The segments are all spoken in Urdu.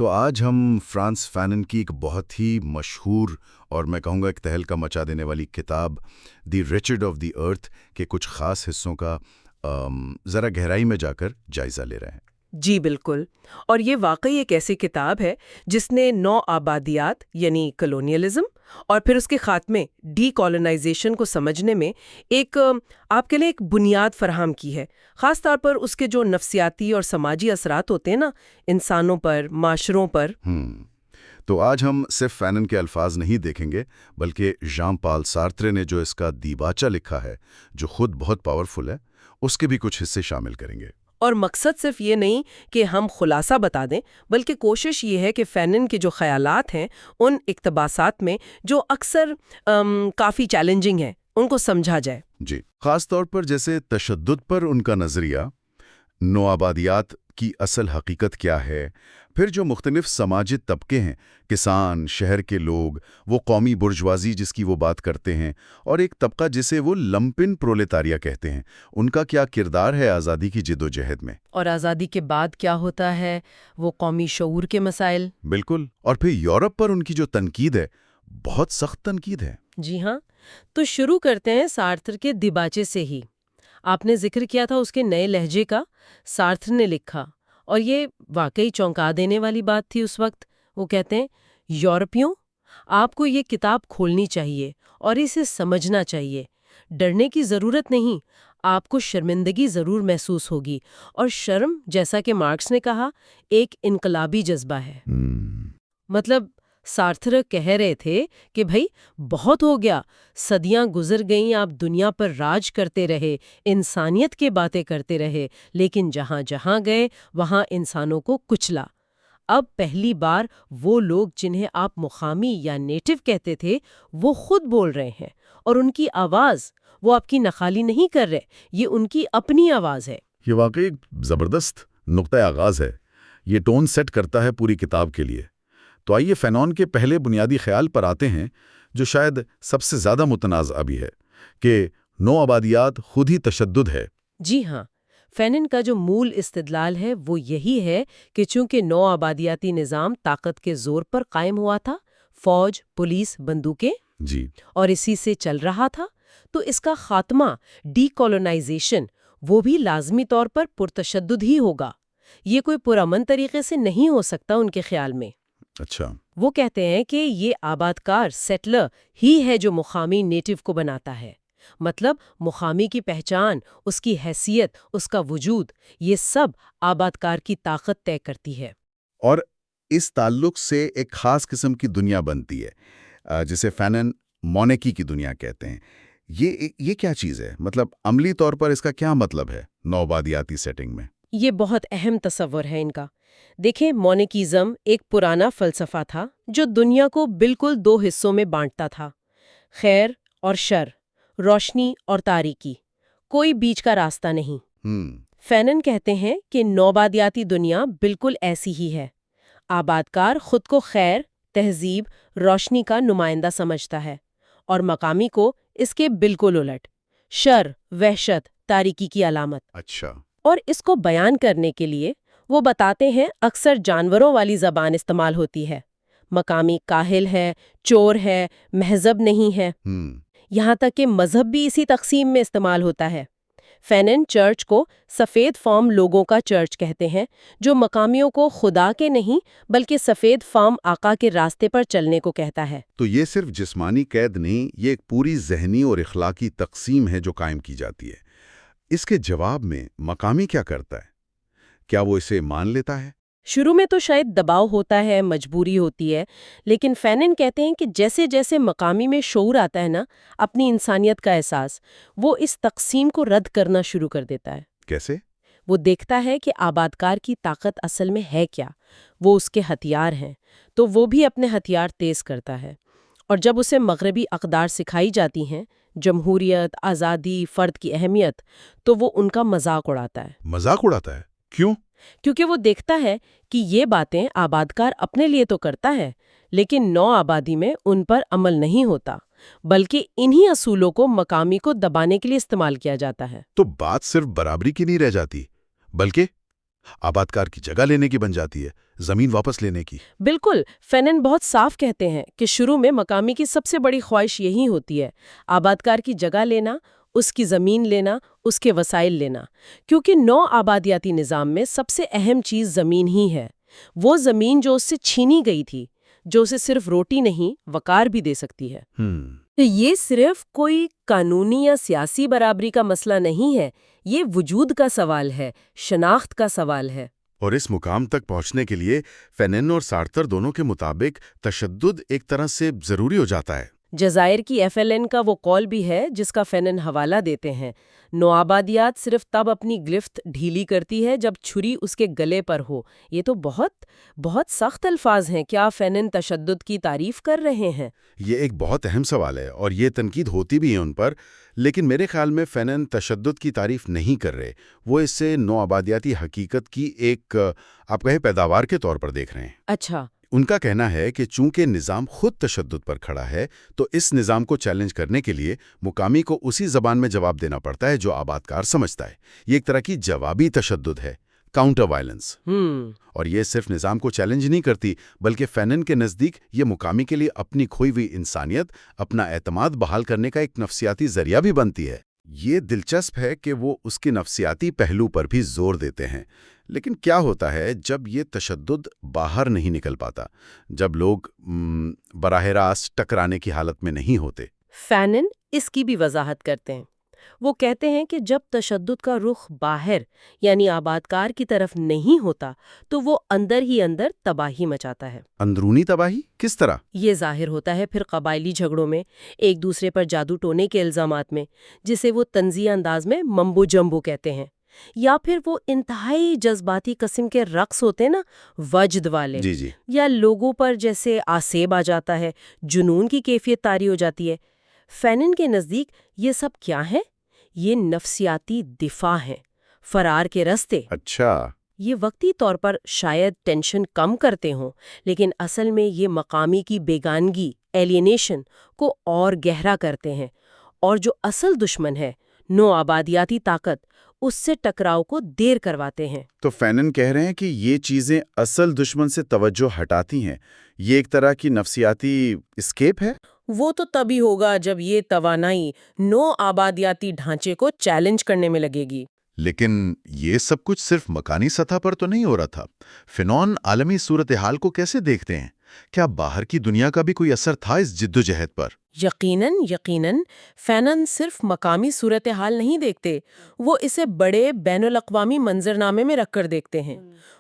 تو آج ہم فرانس فینن کی ایک بہت ہی مشہور اور میں کہوں گا ایک تہلکہ مچا دینے والی کتاب دی ریچرڈ آف دی ارتھ کے کچھ خاص حصوں کا ذرا گہرائی میں جا کر جائزہ لے رہے ہیں۔ جی بالکل، اور یہ واقعی ایک ایسی کتاب ہے جس نے نو آبادیات یعنی کلونیلزم اور پھر اس کے خاتمے ڈی کالونائزیشن کو سمجھنے میں ایک آپ کے لیے ایک بنیاد فراہم کی ہے، خاص طور پر اس کے جو نفسیاتی اور سماجی اثرات ہوتے ہیں نا انسانوں پر، معاشروں پر۔ تو آج ہم صرف فینن کے الفاظ نہیں دیکھیں گے بلکہ ژان پال سارترے نے جو اس کا دیباچہ لکھا ہے جو خود بہت پاورفل ہے اس کے بھی کچھ حصے شامل کریں گے۔ اور مقصد صرف یہ نہیں کہ ہم خلاصہ بتا دیں بلکہ کوشش یہ ہے کہ فینن کے جو خیالات ہیں ان اقتباسات میں جو اکثر کافی چیلنجنگ ہیں ان کو سمجھا جائے۔ جی، خاص طور پر جیسے تشدد پر ان کا نظریہ، نوآبادیات کی اصل حقیقت کیا ہے، پھر جو مختلف سماجی طبقے ہیں، کسان، شہر کے لوگ، وہ قومی برجوازی جس کی وہ بات کرتے ہیں، اور ایک طبقہ جسے وہ لمپن پرولتاریہ کہتے ہیں، ان کا کیا کردار ہے آزادی کی جد و جہد میں، اور آزادی کے بعد کیا ہوتا ہے، وہ قومی شعور کے مسائل۔ بالکل، اور پھر یورپ پر ان کی جو تنقید ہے بہت سخت تنقید ہے۔ جی ہاں، تو شروع کرتے ہیں سارتر کے دیباچے سے ہی۔ آپ نے ذکر کیا تھا اس کے نئے لہجے کا، سارتر نے لکھا، اور یہ واقعی چونکا دینے والی بات تھی اس وقت۔ وہ کہتے ہیں، یورپیوں، آپ کو یہ کتاب کھولنی چاہیے اور اسے سمجھنا چاہیے۔ ڈرنے کی ضرورت نہیں، آپ کو شرمندگی ضرور محسوس ہوگی، اور شرم، جیسا کہ مارکس نے کہا، ایک انقلابی جذبہ ہے۔ مطلب سارتر کہہ رہے تھے کہ بھئی بہت ہو گیا، صدیاں گزر گئیں، آپ دنیا پر راج کرتے رہے، انسانیت کے باتیں کرتے رہے، لیکن جہاں جہاں گئے وہاں انسانوں کو کچلا۔ اب پہلی بار وہ لوگ جنہیں آپ مقامی یا نیٹو کہتے تھے وہ خود بول رہے ہیں، اور ان کی آواز، وہ آپ کی نخالی نہیں کر رہے، یہ ان کی اپنی آواز ہے۔ یہ واقعی ایک زبردست نقطۂ آغاز ہے، یہ ٹون سیٹ کرتا ہے پوری کتاب کے لیے۔ تو آئیے فینون کے پہلے بنیادی خیال پر آتے ہیں جو شاید سب سے زیادہ متنازع بھی ہے، کہ نو آبادیات خود ہی تشدد ہے۔ جی ہاں، فینن کا جو مول استدلال ہے وہ یہی ہے کہ چونکہ نو آبادیاتی نظام طاقت کے زور پر قائم ہوا تھا، فوج، پولیس، بندوقیں، جی، اور اسی سے چل رہا تھا، تو اس کا خاتمہ، ڈی کالونائزیشن، وہ بھی لازمی طور پر پرتشدد ہی ہوگا۔ یہ کوئی پرامن طریقے سے نہیں ہو سکتا ان کے خیال میں۔ اچھا، وہ کہتے ہیں کہ یہ آبادکار سیٹلر ہی ہے جو مقامی نیٹو کو بناتا ہے، مطلب مقامی کی پہچان، اس کی حیثیت، اس کا وجود، یہ سب آبادکار کی طاقت طے کرتی ہے۔ اور اس تعلق سے ایک خاص قسم کی دنیا بنتی ہے جسے فینن مونیکی کی دنیا کہتے ہیں۔ یہ کیا چیز ہے؟ مطلب عملی طور پر اس کا کیا مطلب ہے نو آبادیاتی سیٹنگ میں؟ یہ بہت اہم تصور ہے ان کا۔ دیکھیں، مونیکیزم ایک پرانا فلسفہ تھا جو دنیا کو بالکل دو حصوں میں بانٹتا تھا، خیر اور شر، روشنی اور تاریکی، کوئی بیچ کا راستہ نہیں۔ فینن کہتے ہیں کہ نوآبادیاتی دنیا بالکل ایسی ہی ہے۔ آبادکار خود کو خیر، تہذیب، روشنی کا نمائندہ سمجھتا ہے، اور مقامی کو اس کے بالکل الٹ، شر، وحشت، تاریکی کی علامت۔ اچھا، اور اس کو بیان کرنے کے لیے وہ بتاتے ہیں اکثر جانوروں والی زبان استعمال ہوتی ہے، مقامی کاہل ہے، چور ہے، مہذب نہیں ہے، یہاں تک کہ مذہب بھی اسی تقسیم میں استعمال ہوتا ہے۔ فینن چرچ کو سفید فام لوگوں کا چرچ کہتے ہیں، جو مقامیوں کو خدا کے نہیں بلکہ سفید فام آقا کے راستے پر چلنے کو کہتا ہے۔ تو یہ صرف جسمانی قید نہیں، یہ ایک پوری ذہنی اور اخلاقی تقسیم ہے جو قائم کی جاتی ہے۔ اس کے جواب میں مقامی کیا کرتا ہے؟ کیا وہ اسے مان لیتا ہے؟ شروع میں تو شاید دباؤ ہوتا ہے، مجبوری ہوتی ہے، لیکن فینن کہتے ہیں کہ جیسے جیسے مقامی میں شعور آتا ہے نا، اپنی انسانیت کا احساس، وہ اس تقسیم کو رد کرنا شروع کر دیتا ہے۔ کیسے؟ وہ دیکھتا ہے کہ آبادکار کی طاقت اصل میں ہے کیا، وہ اس کے ہتھیار ہیں، تو وہ بھی اپنے ہتھیار تیز کرتا ہے۔ اور جب اسے مغربی اقدار سکھائی جاتی ہیں، جمہوریت، آزادی، فرد کی اہمیت، تو وہ ان کا مذاق اڑاتا ہے۔ مذاق اڑاتا ہے؟ کیوں؟ کیونکہ وہ دیکھتا ہے کہ یہ باتیں آبادکار اپنے لیے تو کرتا ہے، لیکن نو آبادی میں ان پر عمل نہیں ہوتا، بلکہ انہی اصولوں کو مقامی کو دبانے کے لیے استعمال کیا جاتا ہے۔ تو بات صرف برابری کی نہیں رہ جاتی، بلکہ آبادکار کی جگہ لینے کی بن جاتی ہے، زمین واپس لینے کی۔ بالکل، فینن بہت صاف کہتے ہیں کہ شروع میں مقامی کی سب سے بڑی خواہش یہی ہوتی ہے، آبادکار کی جگہ لینا، اس کی زمین لینا، اس کے وسائل لینا، کیونکہ نو آبادیاتی نظام میں سب سے اہم چیز زمین ہی ہے، وہ زمین جو اس سے چھینی گئی تھی، جو اسے صرف روٹی نہیں، وقار بھی دے سکتی ہے۔ تو یہ صرف کوئی قانونی یا سیاسی برابری کا مسئلہ نہیں ہے، یہ وجود کا سوال ہے، شناخت کا سوال ہے۔ اور اس مقام تک پہنچنے کے لیے فینن اور سارتر دونوں کے مطابق تشدد ایک طرح سے ضروری ہو جاتا ہے۔ جزائر کی FLN کا وہ قول بھی ہے جس کا فینن حوالہ دیتے ہیں، نوآبادیات صرف تب اپنی گرفت ڈھیلی کرتی ہے جب چھری اس کے گلے پر ہو۔ یہ تو بہت سخت الفاظ ہیں، کیا فینن تشدد کی تعریف کر رہے ہیں؟ یہ ایک بہت اہم سوال ہے اور یہ تنقید ہوتی بھی ہے ان پر، لیکن میرے خیال میں فینن تشدد کی تعریف نہیں کر رہے، وہ اسے نوآبادیاتی حقیقت کی ایک آپ کہیں پیداوار کے طور پر دیکھ رہے ہیں۔ اچھا۔ ان کا کہنا ہے کہ چونکہ نظام خود تشدد پر کھڑا ہے تو اس نظام کو چیلنج کرنے کے لیے مقامی کو اسی زبان میں جواب دینا پڑتا ہے جو آبادکار سمجھتا ہے۔ یہ ایک طرح کی جوابی تشدد ہے، کاؤنٹر وائلنس۔ اور یہ صرف نظام کو چیلنج نہیں کرتی بلکہ فینن کے نزدیک یہ مقامی کے لیے اپنی کھوئی ہوئی انسانیت، اپنا اعتماد بحال کرنے کا ایک نفسیاتی ذریعہ بھی بنتی ہے۔ یہ دلچسپ ہے کہ وہ اس کے نفسیاتی پہلو پر بھی زور دیتے ہیں۔ لیکن کیا ہوتا ہے جب یہ تشدد باہر نہیں نکل پاتا، جب لوگ براہ راست ٹکرانے کی حالت میں نہیں ہوتے؟ فینن اس کی بھی وضاحت کرتے ہیں۔ وہ کہتے ہیں کہ جب تشدد کا رخ باہر یعنی آبادکار کی طرف نہیں ہوتا تو وہ اندر ہی اندر تباہی مچاتا ہے۔ اندرونی تباہی کس طرح؟ یہ ظاہر ہوتا ہے پھر قبائلی جھگڑوں میں، ایک دوسرے پر جادو ٹونے کے الزامات میں، جسے وہ طنزیہ انداز میں ممبو جمبو کہتے ہیں، یا پھر وہ انتہائی جذباتی قسم کے رقص ہوتے نا، وجد والے، جی یا لوگوں پر جیسے آسیب آ جاتا ہے، جنون کی کیفیت طاری ہو جاتی ہے۔ فینن کے نزدیک یہ سب کیا ہے؟ یہ نفسیاتی دفاع ہیں، فرار کے راستے۔ اچھا۔ یہ وقتی طور پر شاید ٹینشن کم کرتے ہوں، لیکن اصل میں یہ مقامی کی بیگانگی، ایلینیشن کو اور گہرا کرتے ہیں، اور جو اصل دشمن ہے، نو آبادیاتی طاقت، اس سے ٹکراؤ کو دیر کرواتے ہیں۔ تو فینن کہہ رہے ہیں کہ یہ چیزیں اصل دشمن سے توجہ ہٹاتی ہیں، یہ ایک طرح کی نفسیاتی اسکیپ ہے؟ وہ تو تبھی ہوگا جب یہ توانائی نو آبادیاتی ڈھانچے کو چیلنج کرنے میں لگے گی۔ لیکن یہ سب کچھ صرف مکانی سطح پر تو نہیں ہو رہا تھا۔ فینن عالمی صورتحال کو کیسے دیکھتے ہیں؟ کیا باہر کی دنیا کا بھی کوئی اثر تھا اس جدوجہد پر؟ یقیناً فینن صرف مقامی صورتحال نہیں دیکھتے، وہ اسے بڑے بین الاقوامی منظرنامے میں رکھ کر دیکھتے ہیں۔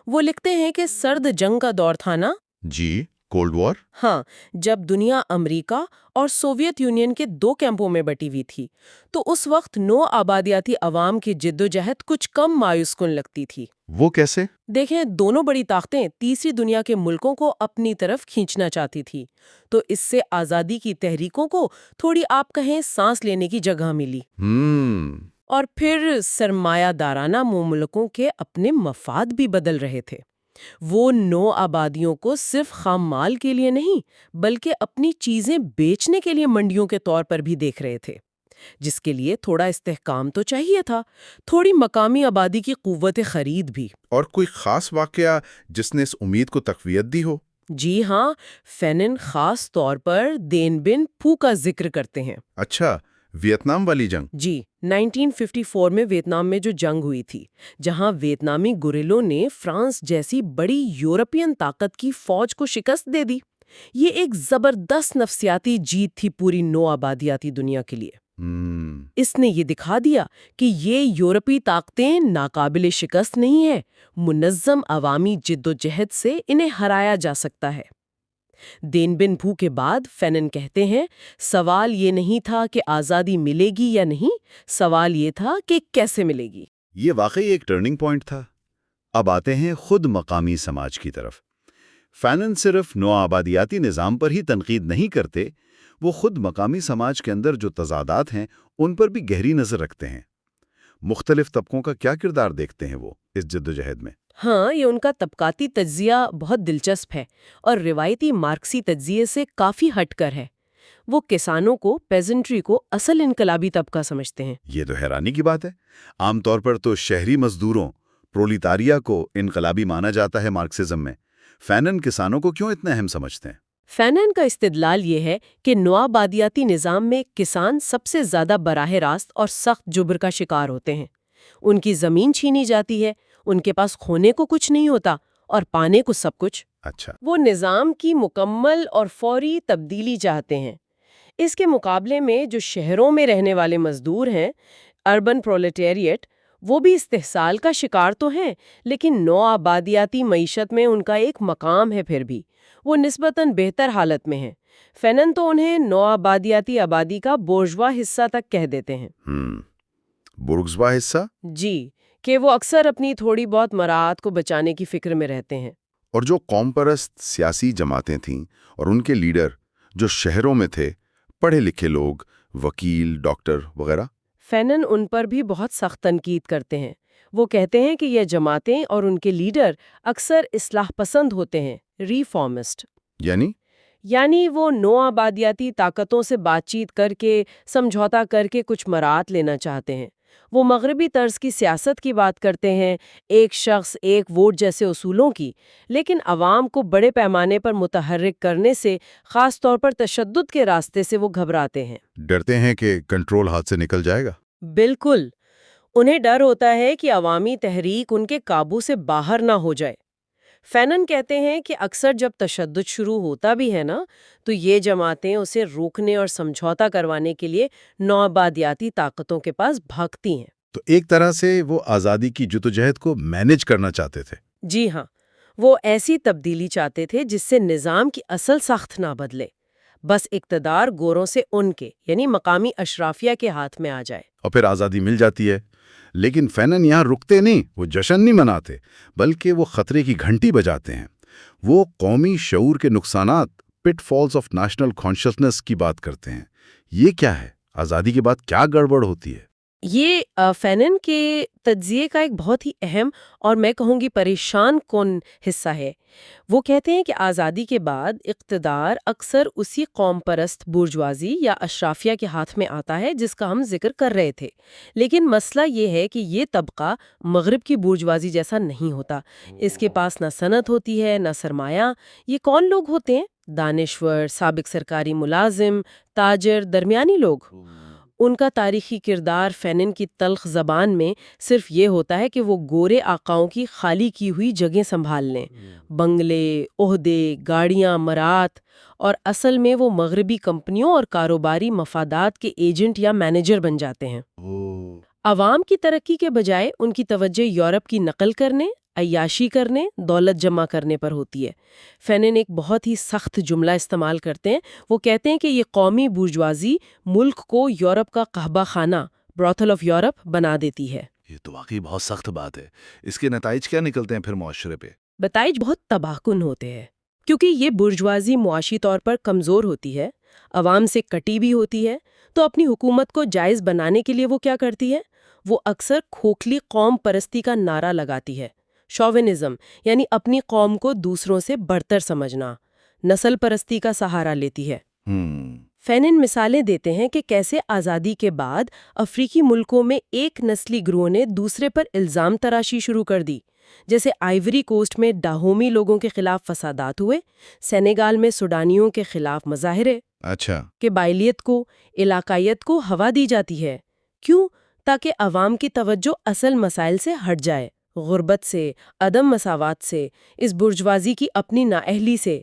وہ لکھتے ہیں کہ سرد جنگ کا دور تھا نا؟ جی، کولڈ وار۔ ہاں، جب دنیا امریکہ اور سوویت یونین کے دو کیمپوں میں بٹی ہوئی تھی، تو اس وقت نو آبادیاتی عوام کی جدوجہد کچھ کم مایوس کن لگتی تھی۔ وہ کیسے؟ دیکھیں، دونوں بڑی طاقتیں تیسری دنیا کے ملکوں کو اپنی طرف کھینچنا چاہتی تھی، تو اس سے آزادی کی تحریکوں کو تھوڑی آپ کہیں سانس لینے کی جگہ ملی۔ اور پھر سرمایہ دارانہ مملکوں کے اپنے مفاد بھی بدل رہے تھے۔ وہ نو آبادیوں کو صرف خام مال کے لیے نہیں بلکہ اپنی چیزیں بیچنے کے لیے منڈیوں کے طور پر بھی دیکھ رہے تھے، جس کے لیے تھوڑا استحکام تو چاہیے تھا، تھوڑی مقامی آبادی کی قوت خرید بھی۔ اور کوئی خاص واقعہ جس نے اس امید کو تقویت دی ہو؟ جی ہاں، فینن خاص طور پر دین بن پھو کا ذکر کرتے ہیں۔ اچھا، ویتنام والی جنگ؟ جی، 1954 میں ویتنام میں جو جنگ ہوئی تھی، جہاں ویتنامی گوریلوں نے فرانس جیسی بڑی یورپین طاقت کی فوج کو شکست دے دی۔ یہ ایک زبردست نفسیاتی جیت تھی پوری نو آبادیاتی دنیا کے لیے۔ اس نے یہ دکھا دیا کہ یہ یورپی طاقتیں ناقابل شکست نہیں ہیں، منظم عوامی جد و جہد سے انہیں ہرایا جا سکتا ہے۔ دین بن پھو کے بعد فینن کہتے ہیں، سوال یہ نہیں تھا کہ آزادی ملے گی یا نہیں، سوال یہ تھا کہ کیسے ملے گی۔ یہ واقعی ایک ٹرننگ پوائنٹ تھا۔ اب آتے ہیں خود مقامی سماج کی طرف۔ فینن صرف نو آبادیاتی نظام پر ہی تنقید نہیں کرتے، وہ خود مقامی سماج کے اندر جو تضادات ہیں ان پر بھی گہری نظر رکھتے ہیں۔ مختلف طبقوں کا کیا کردار دیکھتے ہیں وہ اس جدوجہد میں؟ ہاں، یہ ان کا طبقاتی تجزیہ بہت دلچسپ ہے اور روایتی مارکسی تجزیے سے کافی ہٹ کر ہے۔ وہ کسانوں کو، پیزنٹری کو اصل انقلابی طبقہ سمجھتے ہیں۔ یہ تو حیرانی کی بات ہے۔ عام طور پر تو شہری مزدوروں، پرولیتاریا کو انقلابی مانا جاتا ہے مارکسزم میں، فینن کسانوں کو کیوں اتنا اہم سمجھتے ہیں؟ فینن کا استدلال یہ ہے کہ نوآبادیاتی نظام میں کسان سب سے زیادہ براہ راست اور سخت جبر کا شکار ہوتے ہیں۔ ان کی زمین چھینی جاتی ہے، ان کے پاس کھونے کو کچھ نہیں ہوتا اور پانے کو سب کچھ۔ اچھا، وہ نظام کی مکمل اور فوری تبدیلی چاہتے ہیں۔ اس کے مقابلے میں جو شہروں میں رہنے والے مزدور ہیں، اربن پرولیٹیریٹ، وہ بھی استحصال کا شکار تو ہیں، لیکن نوآبادیاتی معیشت میں ان کا ایک مقام ہے، پھر بھی وہ نسبتاً بہتر حالت میں ہیں۔ فینن تو انہیں نوآبادیاتی آبادی کا بورژوا حصہ تک کہہ دیتے ہیں۔ بورژوا حصہ؟ جی، کہ وہ اکثر اپنی تھوڑی بہت مراعات کو بچانے کی فکر میں رہتے ہیں۔ اور جو قوم پرست سیاسی جماعتیں تھیں اور ان کے لیڈر جو شہروں میں تھے، پڑھے لکھے لوگ، وکیل، ڈاکٹر وغیرہ، فینن ان پر بھی بہت سخت تنقید کرتے ہیں۔ وہ کہتے ہیں کہ یہ جماعتیں اور ان کے لیڈر اکثر اصلاح پسند ہوتے ہیں، ریفارمسٹ، یعنی وہ نوآبادیاتی طاقتوں سے بات چیت کر کے، سمجھوتا کر کے کچھ مراعات لینا چاہتے ہیں۔ وہ مغربی طرز کی سیاست کی بات کرتے ہیں، ایک شخص ایک ووٹ جیسے اصولوں کی، لیکن عوام کو بڑے پیمانے پر متحرک کرنے سے، خاص طور پر تشدد کے راستے سے وہ گھبراتے ہیں۔ ڈرتے ہیں کہ کنٹرول ہاتھ سے نکل جائے گا۔ بالکل، انہیں ڈر ہوتا ہے کہ عوامی تحریک ان کے قابو سے باہر نہ ہو جائے۔ فینن کہتے ہیں کہ اکثر جب تشدد شروع ہوتا بھی ہے نا، تو یہ جماعتیں اسے روکنے اور سمجھوتا کروانے کے لیے نوآبادیاتی طاقتوں کے پاس بھاگتی ہیں۔ تو ایک طرح سے وہ آزادی کی جدوجہد کو مینج کرنا چاہتے تھے۔ جی ہاں، وہ ایسی تبدیلی چاہتے تھے جس سے نظام کی اصل ساخت نہ بدلے، بس اقتدار گوروں سے ان کے، یعنی مقامی اشرافیہ کے ہاتھ میں آ جائے۔ اور پھر آزادی مل جاتی ہے۔ لیکن فینن یہاں رکتے نہیں، وہ جشن نہیں مناتے، بلکہ وہ خطرے کی گھنٹی بجاتے ہیں۔ وہ قومی شعور کے نقصانات، پٹ فالز آف نیشنل کانشسنس کی بات کرتے ہیں۔ یہ کیا ہے؟ آزادی کے بعد کیا گڑبڑ ہوتی ہے؟ یہ فینن کے تجزیے کا ایک بہت ہی اہم اور میں کہوں گی پریشان کن حصہ ہے۔ وہ کہتے ہیں کہ آزادی کے بعد اقتدار اکثر اسی قوم پرست بورژوازی یا اشرافیہ کے ہاتھ میں آتا ہے جس کا ہم ذکر کر رہے تھے، لیکن مسئلہ یہ ہے کہ یہ طبقہ مغرب کی بورژوازی جیسا نہیں ہوتا۔ اس کے پاس نہ صنعت ہوتی ہے، نہ سرمایہ۔ یہ کون لوگ ہوتے ہیں؟ دانشور، سابق سرکاری ملازم، تاجر، درمیانی لوگ۔ ان کا تاریخی کردار فینن کی تلخ زبان میں صرف یہ ہوتا ہے کہ وہ گورے آقاؤں کی خالی کی ہوئی جگہیں سنبھال لیں، بنگلے، عہدے، گاڑیاں، مراعات، اور اصل میں وہ مغربی کمپنیوں اور کاروباری مفادات کے ایجنٹ یا مینیجر بن جاتے ہیں۔ عوام کی ترقی کے بجائے ان کی توجہ یورپ کی نقل کرنے، عیاشی کرنے، دولت جمع کرنے پر ہوتی ہے۔ فینن ایک بہت ہی سخت جملہ استعمال کرتے ہیں۔ وہ کہتے ہیں کہ یہ قومی بورژوازی ملک کو یورپ کا قحبہ خانہ، براثل آف یورپ بنا دیتی ہے۔ یہ تو واقعی بہت سخت بات ہے۔ اس کے نتائج کیا نکلتے ہیں پھر معاشرے پہ؟ نتائج بہت تباہ کن ہوتے ہیں، کیونکہ یہ بورژوازی معاشی طور پر کمزور ہوتی ہے، عوام سے کٹی بھی ہوتی ہے، تو اپنی حکومت کو جائز بنانے کے لیے وہ کیا کرتی ہے؟ وہ اکثر کھوکھلی قوم پرستی کا نعرہ لگاتی ہے۔ شوونزم، یعنی اپنی قوم کو دوسروں سے برتر سمجھنا، نسل پرستی کا سہارا لیتی ہے۔ فینن مثالیں دیتے ہیں کہ کیسے آزادی کے بعد افریقی ملکوں میں ایک نسلی گروہ نے دوسرے پر الزام تراشی شروع کر دی، جیسے آئیوری کوسٹ میں ڈاہومی لوگوں کے خلاف فسادات ہوئے، سینیگال میں سوڈانیوں کے خلاف مظاہرے۔ قبائلیت کو، علاقائیت کو ہوا دی جاتی ہے۔ کیوں؟ تاکہ عوام کی توجہ اصل مسائل سے ہٹ جائے، غربت سے، عدم مساوات سے، اس بورژوازی کی اپنی نااہلی سے۔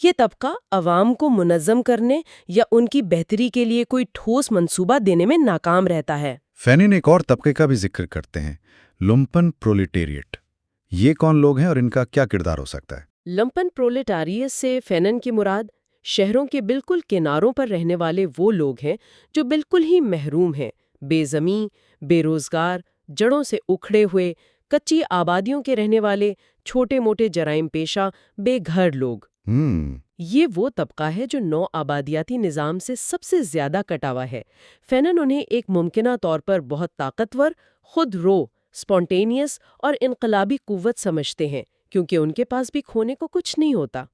یہ طبقہ عوام کو منظم کرنے یا ان کی بہتری کے لیے کوئی ٹھوس منصوبہ دینے میں ناکام رہتا ہے۔ فینن ایک اور طبقے کا بھی ذکر کرتے ہیں، لمپن پرولیٹیریٹ۔ یہ کون لوگ ہیں اور ان کا کیا کردار ہو سکتا ہے؟ لمپن پرولیٹاریٹ سے فینن کی مراد شہروں کے بالکل کناروں پر رہنے والے وہ لوگ ہیں جو بالکل ہی محروم ہیں، بے زمین، بے روزگار، جڑوں سے اکھڑے ہوئے، کچی آبادیوں کے رہنے والے، چھوٹے موٹے جرائم پیشہ، بے گھر لوگ۔ یہ وہ طبقہ ہے جو نو آبادیاتی نظام سے سب سے زیادہ کٹا ہوا ہے۔ فینن انہیں ایک ممکنہ طور پر بہت طاقتور، خود رو، سپونٹینیس اور انقلابی قوت سمجھتے ہیں، کیونکہ ان کے پاس بھی کھونے کو کچھ نہیں ہوتا۔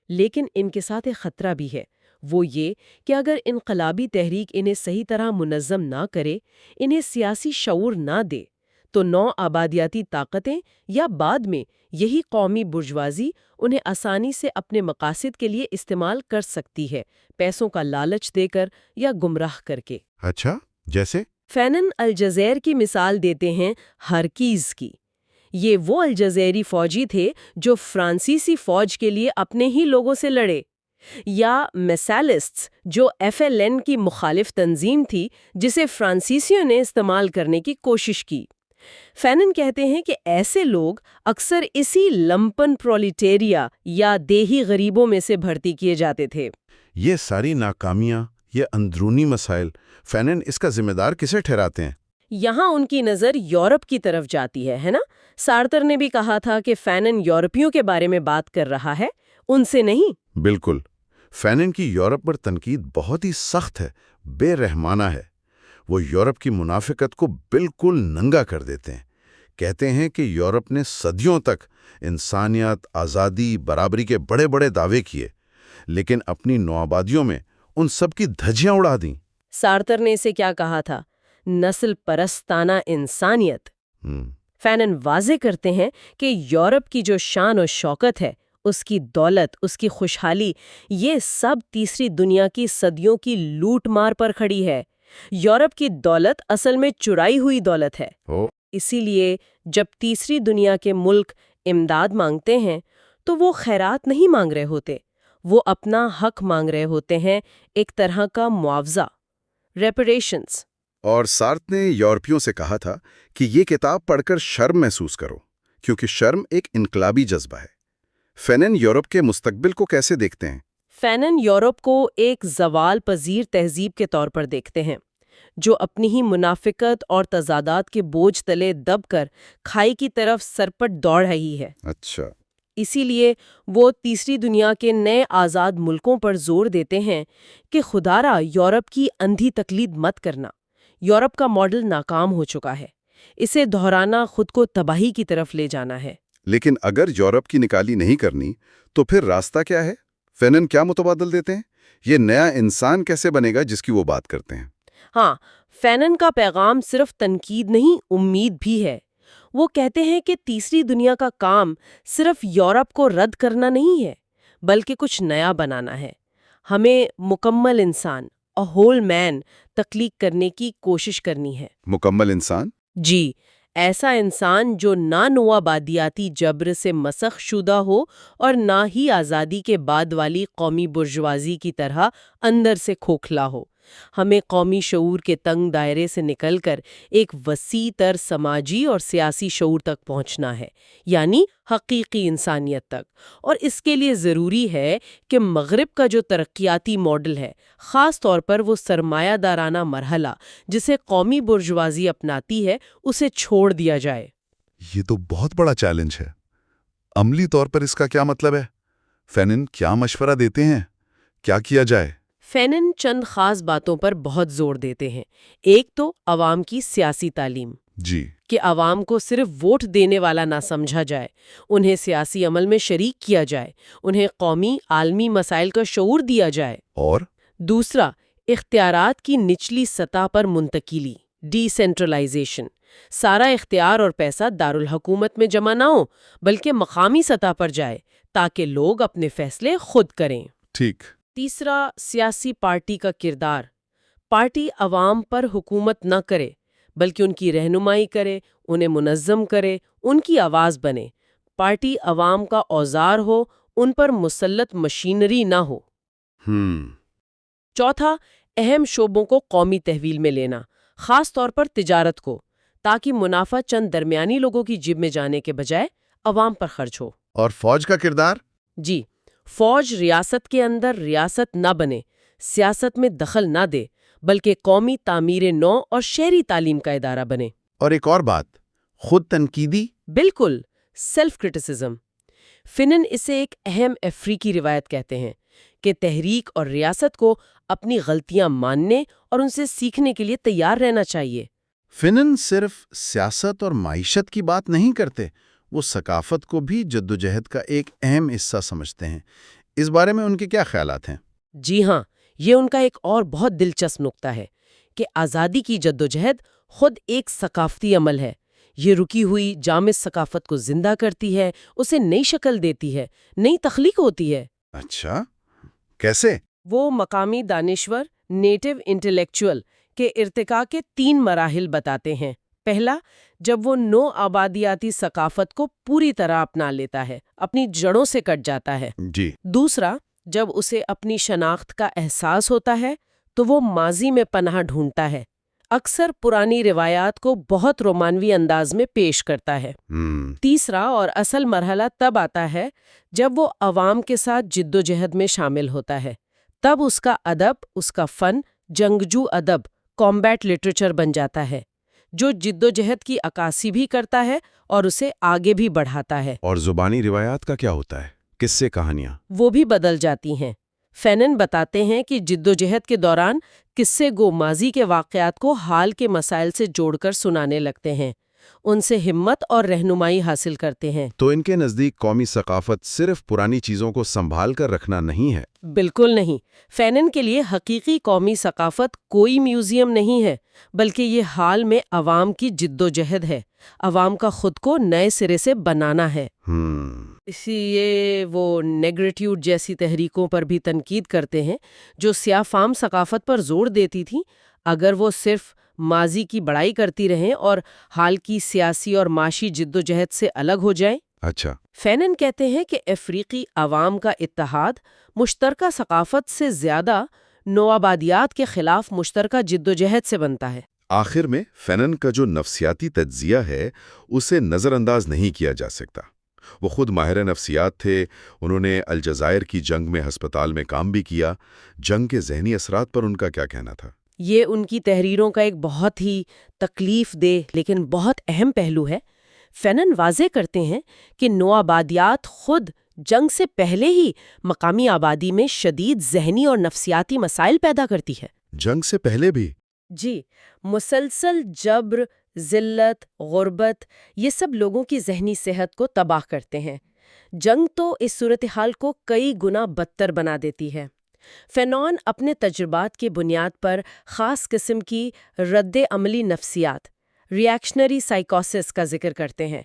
لیکن ان کے ساتھ ایک خطرہ بھی ہے، وہ یہ کہ اگر انقلابی تحریک انہیں صحیح طرح منظم نہ کرے، انہیں سیاسی شعور نہ دے، تو نو آبادیاتی طاقتیں یا بعد میں یہی قومی برجوازی انہیں آسانی سے اپنے مقاصد کے لیے استعمال کر سکتی ہے، پیسوں کا لالچ دے کر یا گمراہ کر کے۔ اچھا، جیسے؟ فینن الجزائر کی مثال دیتے ہیں ہرکیز کی۔ یہ وہ الجزائری فوجی تھے جو فرانسیسی فوج کے لیے اپنے ہی لوگوں سے لڑے، یا میسالسٹس جو FLN کی مخالف تنظیم تھی جسے فرانسیسیوں نے استعمال کرنے کی کوشش کی۔ فینن کہتے ہیں کہ ایسے لوگ اکثر اسی لمپن پرولیٹیریا یا دیہی غریبوں میں سے بھرتی کیے جاتے تھے۔ یہ ساری ناکامیاں، یہ اندرونی مسائل، فینن اس کا ذمہ دار کسے ٹھہراتے ہیں؟ یہاں ان کی نظر یورپ کی طرف جاتی ہے نا؟ سارتر نے بھی کہا تھا کہ فینن یورپیوں کے بارے میں بات کر رہا ہے، ان سے نہیں۔ بالکل، فینن کی یورپ پر تنقید بہت ہی سخت ہے، بے رحمانہ ہے۔ وہ یورپ کی منافقت کو بالکل ننگا کر دیتے ہیں۔ کہتے ہیں کہ یورپ نے صدیوں تک انسانیت، آزادی، برابری کے بڑے بڑے دعوے کیے، لیکن اپنی نوآبادیوں میں ان سب کی دھجیاں اڑا دیں۔ سارتر نے اسے کیا کہا تھا؟ نسل پرستانہ انسانیت۔ فینن واضح کرتے ہیں کہ یورپ کی جو شان و شوکت ہے، اس کی دولت، اس کی خوشحالی، یہ سب تیسری دنیا کی صدیوں کی لوٹ مار پر کھڑی ہے۔ یورپ کی دولت اصل میں چرائی ہوئی دولت ہے۔ اسی لیے جب تیسری دنیا کے ملک امداد مانگتے ہیں تو وہ خیرات نہیں مانگ رہے ہوتے، وہ اپنا حق مانگ رہے ہوتے ہیں، ایک طرح کا معاوضہ، ریپریشنز۔ اور سارت نے یورپیوں سے کہا تھا کہ یہ کتاب پڑھ کر شرم محسوس کرو، کیونکہ شرم ایک انقلابی جذبہ ہے۔ فینن یورپ کے مستقبل کو کیسے دیکھتے ہیں؟ فینن یورپ کو ایک زوال پذیر تہذیب کے طور پر دیکھتے ہیں، جو اپنی ہی منافقت اور تضادات کے بوجھ تلے دب کر کھائی کی طرف سرپٹ دوڑ رہی ہے۔ اچھا۔ اسی لیے وہ تیسری دنیا کے نئے آزاد ملکوں پر زور دیتے ہیں کہ خدارا یورپ کی اندھی تقلید مت کرنا۔ یورپ کا ماڈل ناکام ہو چکا ہے، اسے دہرانا خود کو تباہی کی طرف لے جانا ہے۔ لیکن اگر یورپ کی نکالی نہیں کرنی تو پھر راستہ کیا ہے؟ فینن کیا متبادل دیتے ہیں؟ یہ نیا انسان کیسے بنے گا جس کی وہ بات کرتے ہیں؟ ہاں، فینن کا پیغام صرف تنقید نہیں، امید بھی ہے۔ وہ کہتے ہیں کہ تیسری دنیا کا کام صرف یورپ کو رد کرنا نہیں ہے، بلکہ کچھ نیا بنانا ہے۔ ہمیں مکمل انسان، a whole man، تخلیق کرنے کی کوشش کرنی ہے۔ مکمل انسان؟ جی، ایسا انسان جو نہ نوآبادیاتی جبر سے مسخ شدہ ہو اور نہ ہی آزادی کے بعد والی قومی برجوازی کی طرح اندر سے کھوکھلا ہو۔ ہمیں قومی شعور کے تنگ دائرے سے نکل کر ایک وسیع تر سماجی اور سیاسی شعور تک پہنچنا ہے، یعنی حقیقی انسانیت تک۔ اور اس کے لیے ضروری ہے کہ مغرب کا جو ترقیاتی ماڈل ہے، خاص طور پر وہ سرمایہ دارانہ مرحلہ جسے قومی برجوازی اپناتی ہے، اسے چھوڑ دیا جائے۔ یہ تو بہت بڑا چیلنج ہے۔ عملی طور پر اس کا کیا مطلب ہے؟ فینن کیا مشورہ دیتے ہیں؟ کیا کیا جائے؟ فینن چند خاص باتوں پر بہت زور دیتے ہیں۔ ایک تو عوام کی سیاسی تعلیم، جی، کہ عوام کو صرف ووٹ دینے والا نہ سمجھا جائے، انہیں سیاسی عمل میں شریک کیا جائے، انہیں قومی عالمی مسائل کا شعور دیا جائے۔ اور دوسرا، اختیارات کی نچلی سطح پر منتقلی، ڈی سینٹرلائزیشن۔ سارا اختیار اور پیسہ دارالحکومت میں جمع نہ ہو، بلکہ مقامی سطح پر جائے تاکہ لوگ اپنے فیصلے خود کریں۔ ٹھیک۔ تیسرا، سیاسی پارٹی کا کردار۔ پارٹی عوام پر حکومت نہ کرے، بلکہ ان کی رہنمائی کرے، انہیں منظم کرے، ان کی آواز بنے۔ پارٹی عوام کا اوزار ہو، ان پر مسلط مشینری نہ ہو۔ چوتھا، اہم شعبوں کو قومی تحویل میں لینا، خاص طور پر تجارت کو، تاکہ منافع چند درمیانی لوگوں کی جیب میں جانے کے بجائے عوام پر خرچ ہو۔ اور فوج کا کردار؟ جی، فوج ریاست کے اندر ریاست نہ بنے، سیاست میں دخل نہ دے، بلکہ قومی تعمیر نو اور شہری تعلیم کا ادارہ بنے۔ اور ایک اور بات، خود تنقیدی؟ بالکل، سیلف کرٹیسزم۔ فینن اسے ایک اہم افریقی روایت کہتے ہیں کہ تحریک اور ریاست کو اپنی غلطیاں ماننے اور ان سے سیکھنے کے لیے تیار رہنا چاہیے۔ فینن صرف سیاست اور معیشت کی بات نہیں کرتے، وہ ثقافت کو بھی جدوجہد کا ایک اہم حصہ سمجھتے ہیں۔ اس بارے میں ان کے کیا خیالات ہیں؟ جی ہاں، یہ ان کا ایک اور بہت دلچسپ نقطہ ہے کہ آزادی کی جدوجہد خود ایک ثقافتی عمل ہے، یہ رکی ہوئی جامع ثقافت کو زندہ کرتی ہے، اسے نئی شکل دیتی ہے، نئی تخلیق ہوتی ہے۔ اچھا، کیسے؟ وہ مقامی دانشور نیٹو انٹلیکچوئل کے ارتقاء کے 3 مراحل بتاتے ہیں۔ پہلا، جب وہ نو آبادیاتی ثقافت کو پوری طرح اپنا لیتا ہے، اپنی جڑوں سے کٹ جاتا ہے۔ جی۔ دوسرا، جب اسے اپنی شناخت کا احساس ہوتا ہے تو وہ ماضی میں پناہ ڈھونڈتا ہے، اکثر پرانی روایات کو بہت رومانوی انداز میں پیش کرتا ہے۔ تیسرا اور اصل مرحلہ تب آتا ہے جب وہ عوام کے ساتھ جد و جہد میں شامل ہوتا ہے۔ تب اس کا ادب، اس کا فن جنگجو ادب، کامبیٹ لٹریچر بن جاتا ہے، جو جد و جہد کی عکاسی بھی کرتا ہے اور اسے آگے بھی بڑھاتا ہے۔ اور زبانی روایات کا کیا ہوتا ہے؟ قصے کہانیاں؟ وہ بھی بدل جاتی ہیں۔ فینن بتاتے ہیں کہ جد و جہد کے دوران قصے گو ماضی کے واقعات کو حال کے مسائل سے جوڑ کر سنانے لگتے ہیں، ان سے ہمت اور رہنمائی حاصل کرتے ہیں۔ تو ان کے نزدیک قومی ثقافت صرف پرانی چیزوں کو سنبھال کر رکھنا نہیں ہے؟ بالکل نہیں۔ فینن کے لیے حقیقی قومی ثقافت کوئی میوزیم نہیں ہے، بلکہ یہ حال میں عوام کی جد و جہد ہے، عوام کا خود کو نئے سرے سے بنانا ہے۔ اسی لیے وہ نیگریٹیوڈ جیسی تحریکوں پر بھی تنقید کرتے ہیں جو سیاہ فام ثقافت پر زور دیتی تھیں۔ اگر وہ صرف ماضی کی بڑائی کرتی رہیں اور حال کی سیاسی اور معاشی جد و جہد سے الگ ہو جائیں۔ اچھا۔ فینن کہتے ہیں کہ افریقی عوام کا اتحاد مشترکہ ثقافت سے زیادہ نوآبادیات کے خلاف مشترکہ جد و جہد سے بنتا ہے۔ آخر میں فینن کا جو نفسیاتی تجزیہ ہے اسے نظر انداز نہیں کیا جا سکتا۔ وہ خود ماہر نفسیات تھے، انہوں نے الجزائر کی جنگ میں ہسپتال میں کام بھی کیا۔ جنگ کے ذہنی اثرات پر ان کا کیا کہنا تھا؟ یہ ان کی تحریروں کا ایک بہت ہی تکلیف دہ لیکن بہت اہم پہلو ہے۔ فینن واضح کرتے ہیں کہ نوآبادیات خود جنگ سے پہلے ہی مقامی آبادی میں شدید ذہنی اور نفسیاتی مسائل پیدا کرتی ہے۔ جنگ سے پہلے بھی؟ جی، مسلسل جبر، ذلت، غربت، یہ سب لوگوں کی ذہنی صحت کو تباہ کرتے ہیں۔ جنگ تو اس صورتحال کو کئی گنا بدتر بنا دیتی ہے۔ فینون اپنے تجربات کی بنیاد پر خاص قسم کی رد عملی نفسیات، ریاکشنری سائیکوسس کا ذکر کرتے ہیں،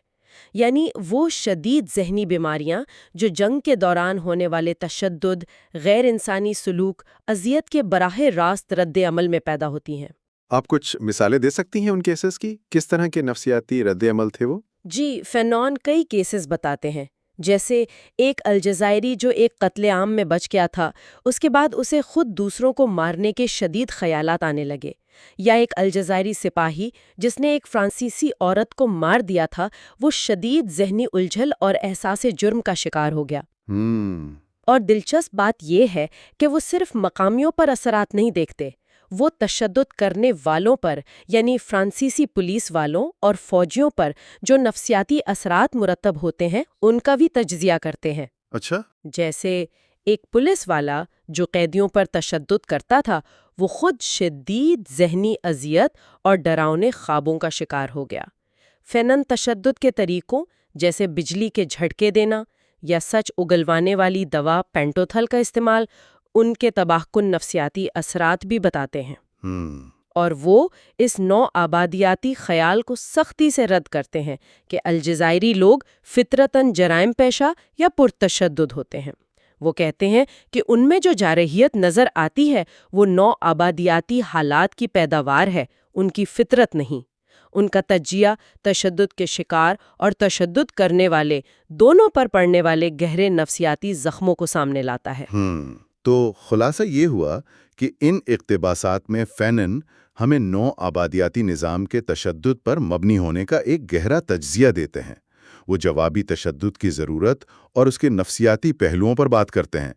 یعنی وہ شدید ذہنی بیماریاں جو جنگ کے دوران ہونے والے تشدد، غیر انسانی سلوک، اذیت کے براہ راست رد عمل میں پیدا ہوتی ہیں۔ آپ کچھ مثالیں دے سکتی ہیں ان کیسز کی؟ کس طرح کے نفسیاتی رد عمل تھے وہ؟ جی، فینون کئی کیسز بتاتے ہیں، جیسے ایک الجزائری جو ایک قتل عام میں بچ گیا تھا، اس کے بعد اسے خود دوسروں کو مارنے کے شدید خیالات آنے لگے، یا ایک الجزائری سپاہی جس نے ایک فرانسیسی عورت کو مار دیا تھا، وہ شدید ذہنی الجھن اور احساس جرم کا شکار ہو گیا۔ اور دلچسپ بات یہ ہے کہ وہ صرف مقامیوں پر اثرات نہیں دیکھتے، وہ تشدد کرنے والوں پر، یعنی فرانسیسی پولیس والوں اور فوجیوں پر جو نفسیاتی اثرات مرتب ہوتے ہیں ان کا بھی تجزیہ کرتے ہیں۔ اچھا۔ جیسے ایک پولیس والا جو قیدیوں پر تشدد کرتا تھا، وہ خود شدید ذہنی اذیت اور ڈراؤنے خوابوں کا شکار ہو گیا۔ فینن تشدد کے طریقوں جیسے بجلی کے جھٹکے دینا یا سچ اگلوانے والی دوا پینٹوتھل کا استعمال ان کے تباہ کن نفسیاتی اثرات بھی بتاتے ہیں۔ اور وہ اس نو آبادیاتی خیال کو سختی سے رد کرتے ہیں کہ الجزائری لوگ فطرتاً جرائم پیشہ یا پرتشدد ہوتے ہیں۔ وہ کہتے ہیں کہ ان میں جو جارحیت نظر آتی ہے وہ نو آبادیاتی حالات کی پیداوار ہے، ان کی فطرت نہیں۔ ان کا تجزیہ تشدد کے شکار اور تشدد کرنے والے دونوں پر پڑنے والے گہرے نفسیاتی زخموں کو سامنے لاتا ہے۔ تو خلاصہ یہ ہوا کہ ان اقتباسات میں فینن ہمیں نو آبادیاتی نظام کے تشدد پر مبنی ہونے کا ایک گہرا تجزیہ دیتے ہیں۔ وہ جوابی تشدد کی ضرورت اور اس کے نفسیاتی پہلوؤں پر بات کرتے ہیں۔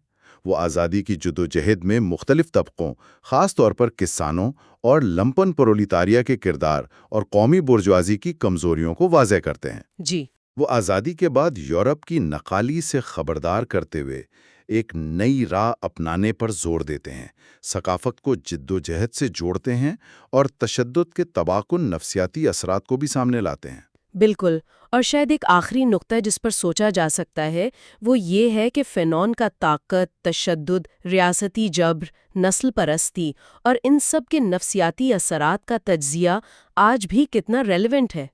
وہ آزادی کی جدوجہد میں مختلف طبقوں، خاص طور پر کسانوں اور لمپن پرولیتاریا کے کردار اور قومی برجوازی کی کمزوریوں کو واضح کرتے ہیں۔ جی، وہ آزادی کے بعد یورپ کی نقالی سے خبردار کرتے ہوئے ایک نئی راہ اپنانے پر زور دیتے ہیں، ثقافت کو جد و جہد سے جوڑتے ہیں اور تشدد کے تباہ کن نفسیاتی اثرات کو بھی سامنے لاتے ہیں۔ بالکل۔ اور شاید ایک آخری نقطہ جس پر سوچا جا سکتا ہے وہ یہ ہے کہ فینون کا طاقت، تشدد، ریاستی جبر، نسل پرستی اور ان سب کے نفسیاتی اثرات کا تجزیہ آج بھی کتنا ریلیونٹ ہے۔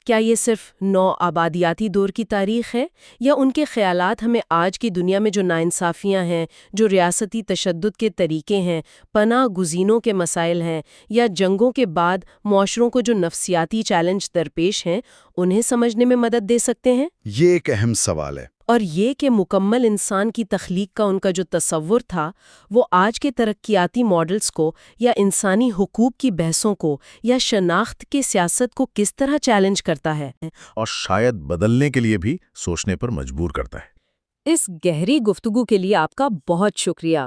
کیا یہ صرف نو آبادیاتی دور کی تاریخ ہے، یا ان کے خیالات ہمیں آج کی دنیا میں جو ناانصافیاں ہیں، جو ریاستی تشدد کے طریقے ہیں، پناہ گزینوں کے مسائل ہیں، یا جنگوں کے بعد معاشروں کو جو نفسیاتی چیلنج درپیش ہیں، انہیں سمجھنے میں مدد دے سکتے ہیں؟ یہ ایک اہم سوال ہے۔ اور یہ کہ مکمل انسان کی تخلیق کا ان کا جو تصور تھا، وہ آج کے ترقیاتی ماڈلز کو یا انسانی حقوق کی بحثوں کو یا شناخت کی سیاست کو کس طرح چیلنج کرتا ہے، اور شاید بدلنے کے لیے بھی سوچنے پر مجبور کرتا ہے۔ اس گہری گفتگو کے لیے آپ کا بہت شکریہ۔